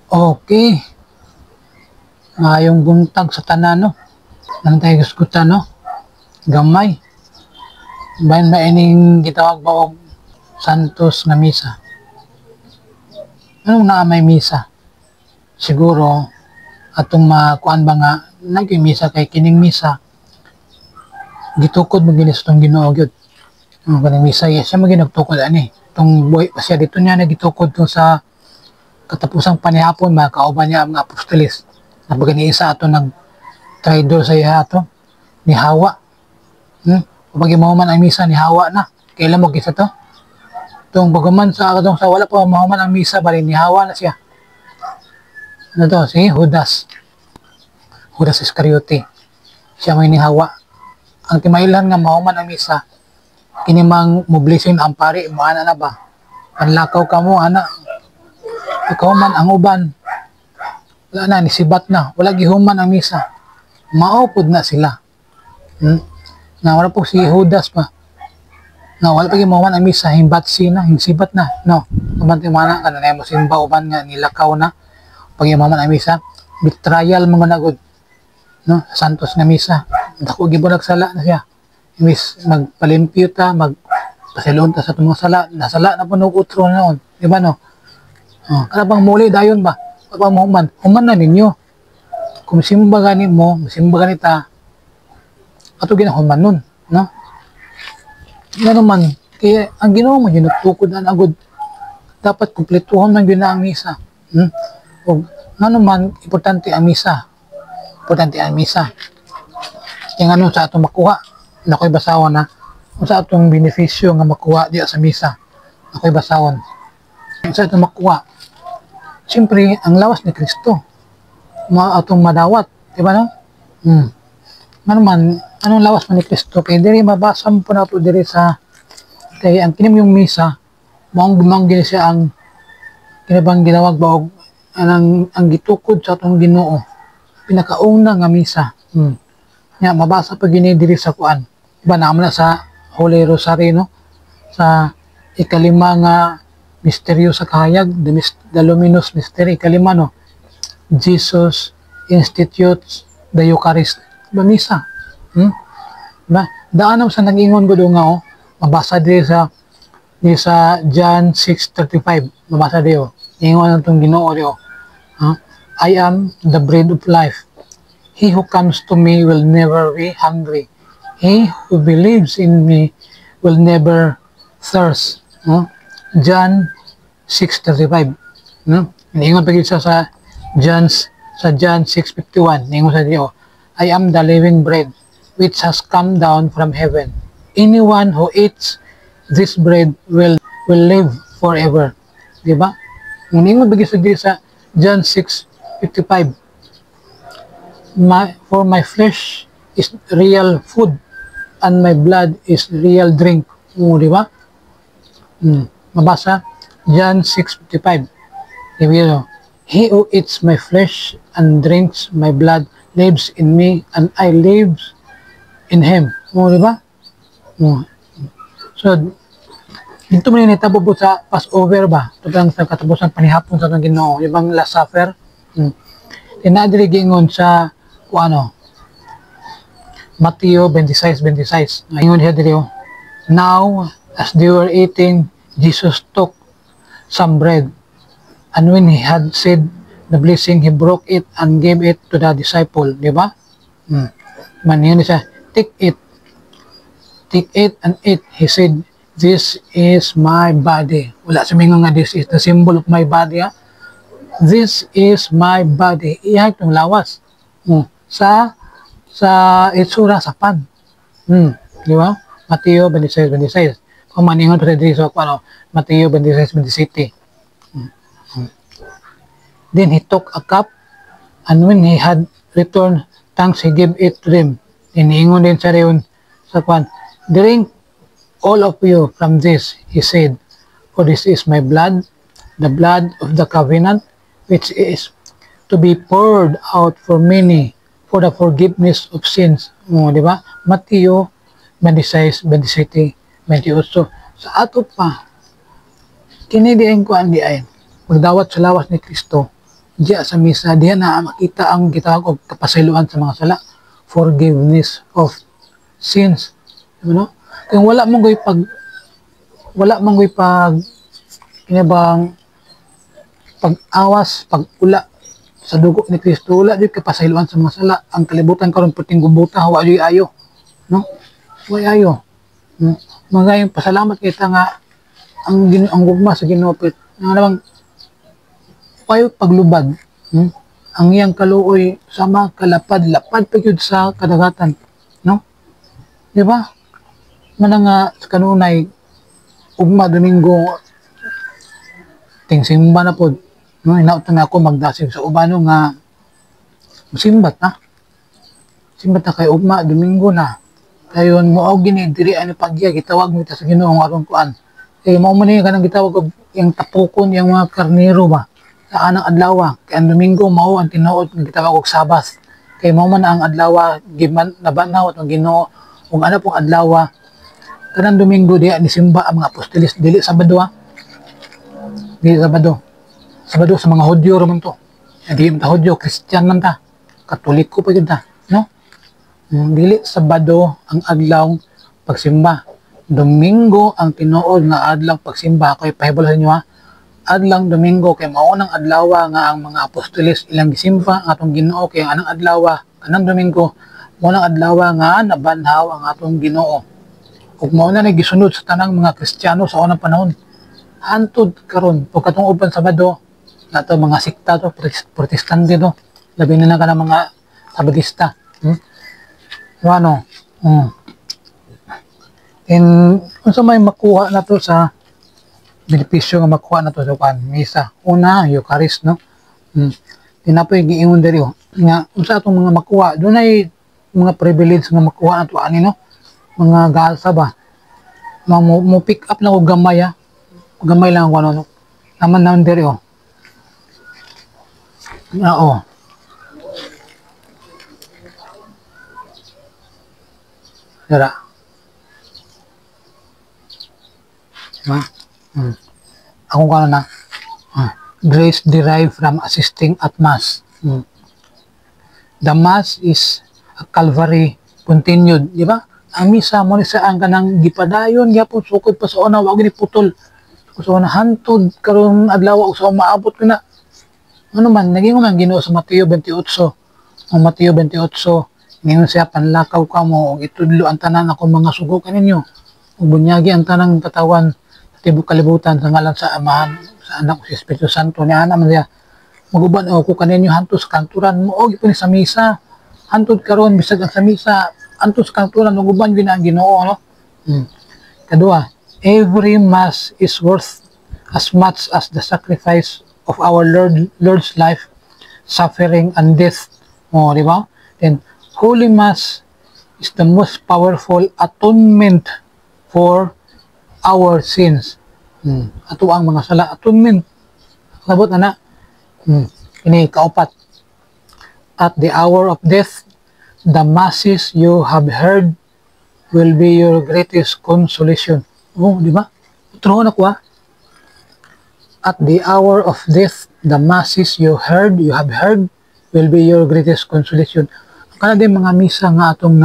Okay, ngayong buntag sa tanan no. Nang tayo gusgutan no. Gamay. Bayan ba ining gitawag ba og Santos nga misa? Anong naa may misa? Siguro atong makuan ba nga naging misa kay kining misa gitukod mo gini sa tong Ginoo gyud. Kaning misa siya mo ginagtukod ani. Tong buhay pa siya dito niya nagitukod to sa katapusang panihapon mga kauban niya ang mga apostoles. Napagani isa ato nag traidor sa iya ato ni Hawa. Pag mahuman ang misa ni Hawa na. Kailan mo kisa to? Itong bagaman sa atong sa wala pa mahuman ang misa bali ni Hawa na siya. Ano to? Si Judas. Judas Iscariote. Siya may ni Hawa. Ang timailan nga mahuman ang misa kinimang moblisin ang pari maana na ba? Panlakaw ka mo ana. Ikaw man ang uban. Wala na nisibat na. Wala gihuman ang misa. Maupod na sila. Na wala po si Judas pa. Na wala pa gimahuman ang misa, himbatsi na, himsibat na. No. Kamanti mana ka na mo simba uban nga nilakaw na. Pag gimahuman ang misa, betrayal mga nagod. No, Santos nga misa. Dako gibulag sala na siya. Imbis magpalimpyo ta, magpasilon ta sa itong mga sala. Nasala na po ng utro na noon. Di ba no? Kada bang muli dayon ba? Kapag mahuman, human na ninyo. Kung simba ganin mo, simba ganita, ato ginahuman nun. No? Nga naman, kaya ang Ginoo mo, ginutukod na agad. Dapat kumpletuhan man yun na ang misa. O nga naman, importante ang misa. Importante ang misa. Kaya nga nun sa atong makuha, nako'y basawon na, kung sa atong beneficyo nga makuha diya sa misa, nako'y basawon. Sa atong makuha, siyempre, ang lawas ni Kristo, atong madawat, di ba no? Nga naman, anong lawas man ni Kristo? Kaya diri mabasa mo po na ito diri sa, kaya ang kinim yung misa, maong gini siya ang kinabang ginawag ba og ang gitukod sa atong Ginoo pinakauna nga misa. Nga mabasa pa gini diri sa kuan. Diba naman na sa Holy Rosary no? Sa ikalima nga misteryo sa kahayag, the luminous mystery, ikalima no? Jesus institutes the Eucharist. Diba misa? Diba? Daan sa nag-ingon ko doon nga mabasa diri sa John 6:35. Mabasa diri ingon ang itong Ginoo diri I am the bread of life. He who comes to me will never be hungry. He who believes in me will never thirst. John 6:35. Ingon pa gid sa John 6:51. Ingon sa Dio, I am the living bread which has come down from heaven. Anyone who eats this bread will live forever. Di ba? Ingon pa gid sa John 6:55. For my flesh is real food and my blood is real drink. Di ba? Mabasa John 6:55. He who eats my flesh and drinks my blood lives in me and I live in him. Di ba? So, dito mo nitabo po sa Passover ba? Ito lang sa katapusan panihapon sa itong Ginoo. Yung bang Last Supper. Tinadiri gingon sa Mateo 26:26. Ingon siya diri Now, as they were eating, Jesus took some bread, and when he had said the blessing, he broke it and gave it to the disciple. Di ba? Yun siya, take it and eat. He said, this is my body. Wala sa mga nga, this is the symbol of my body. This is my body. Iyak itong lawas. Sa itsura sa pan. Di ba? Mateo 26:26. Kung maningon pa sa dito sa Mateo 26:27. Then he took a cup, and when he had returned thanks, he gave it to them. Iniingon din sa reyon sa kwan, drink all of you from this, he said, for this is my blood, the blood of the covenant, which is to be poured out for many for the forgiveness of sins. Di ba? Mateo 26:27, 28. Sa ato pa, kini diin ko ang diin. Magdawat sa lawas ni Kristo, diya sa misa, diya na makita ang gitawag og kapasayloan sa mga sala, forgiveness of sins. Ano? Kung wala mong pag kinabang pag-awas, pag-ula sa dugo ni Kristo, wala di kapasayloan sa mga sala. Ang kalibutan karon puting gubuta, wa di ayo, no? Wa ayo. Mga pasalamat kita nga ang gugma sa Ginoo pit nga namang payo paglubad. Ang iyang kaluoy sama kalapad-lapad pa gyud sa kadagatan, no? Di ba? Man nga sa kanunay ugma Domingo ting simba na pod, no? Inaot na ako magdasig sa ubano nga simbat na. Simbat na kay ugma Domingo na. Kayon mo og gini diri ani pagya gitawag mo ta sa Ginoo aron kuan. Mao man ni kanang gitawag og yung tapukon yung mga karnero ba sa anang adlaw. Kay ang Domingo mao ang tinuod nga gitawag og Sabas. Kay mao man ang adlaw giman nabanaw at ang Ginoo ug ano pong adlaw kanang Domingo diya ni simba ang mga apostoles dili Sabado Dili Sabado. Sabado sa mga Hudyo ra man to. Hindi man ta Hudyo, Christian man ta. Katoliko pa gyud ta, no? Dili Sabado ang adlaw pagsimba. Domingo ang tinuod nga adlaw pagsimba. Kay pahibalo sa inyo adlaw Domingo kay mao nang adlaw nga ang mga apostoles ilang gisimba ang atong Ginoo kay anang adlaw kanang Domingo mao nang adlaw nga nabanhaw ang atong Ginoo. Ug mao na gisunod sa tanang mga Kristiyano sa unang panahon. Hantod karon pagkatong uban Sabado nato mga sikta to protestante to labi na kanang mga Sabadista. Ano? And unsa may makuha na to sa benepisyo nga makuha na to sa misa. Una, Eucharist, no? Tinapoy giingon diri nga unsa atong mga makuha, dunay mga privilege nga makuha na to ani no? Mga gaalsa ba? Mo pick up na og gamay Gamay lang ako no. Naman diri Oo. Dara. Ako kano na. Grace derived from assisting at Mass. The Mass is a Calvary continued, di ba? Ang misa mo ni saan ka nang gipadayon, gyapon sukod pa sa una, wag ni putol. So na hantod karon adlaw sa maabot ko na. Ano man naging man Ginoo sa Mateo 28. Ang Mateo 28, ngayon siya panlakaw ka mo ug itudlo ang tanan ako mga sugo kaninyo. Ug bunyagi ang tanang katawan tibok kalibutan sa ngalan sa Amahan, sa Anak ug sa Espiritu Santo ni ana man siya. Maguban ako kaninyo hantos kanturan mo og ipon sa misa. Hantod karon bisag ang sa misa, antos kanturan maguban gyud ang Ginoo no. Kadua, every Mass is worth as much as the sacrifice of our Lord's life, suffering, and death. Di ba? Then, Holy Mass is the most powerful atonement for our sins. Ato ang mga sala, atonement. Sabot na. Ini kaupat. At the hour of death, the Masses you have heard will be your greatest consolation. Di ba? Turo na ko At the hour of death, the Masses you have heard, will be your greatest consolation. Kana din mga misa nga atong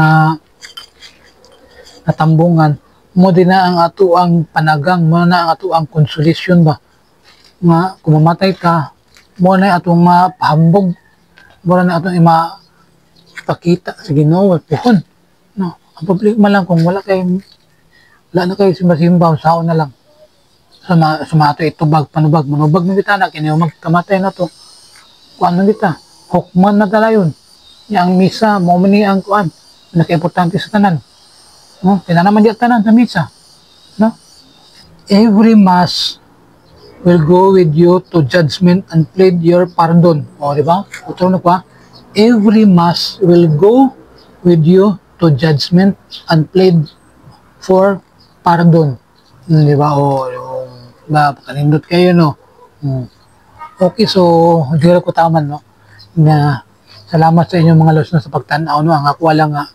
natambungan, mo din na ang ato ang panagang, mo na ang ato ang consolation ba. Nga, kung mamatay ka, mo na atong mapahambog, mo na atong ipakita sa Ginoo, puhon. No, ang problema lang kung wala na kayo simba-simba, sao na lang. Sa ato itubag, panubag, manubag ng kita na, kinayo magkamatay na to. Kuan na kita, hukman na tala yun. Yang misa, mo mani ang kuan, naka-importante sa tanan. No? Tinanaman diya tanan sa misa. No? Every Mass will go with you to judgment and plead your pardon. O, di ba? Utro na pa. Every Mass will go with you to judgment and plead for pardon. Di ba? O, ba, pakalindot kayo, no? Okay, so, hindi ko taman, no? Na, salamat sa inyong mga listeners sa pagtanaw, no? Ang ako lang nga,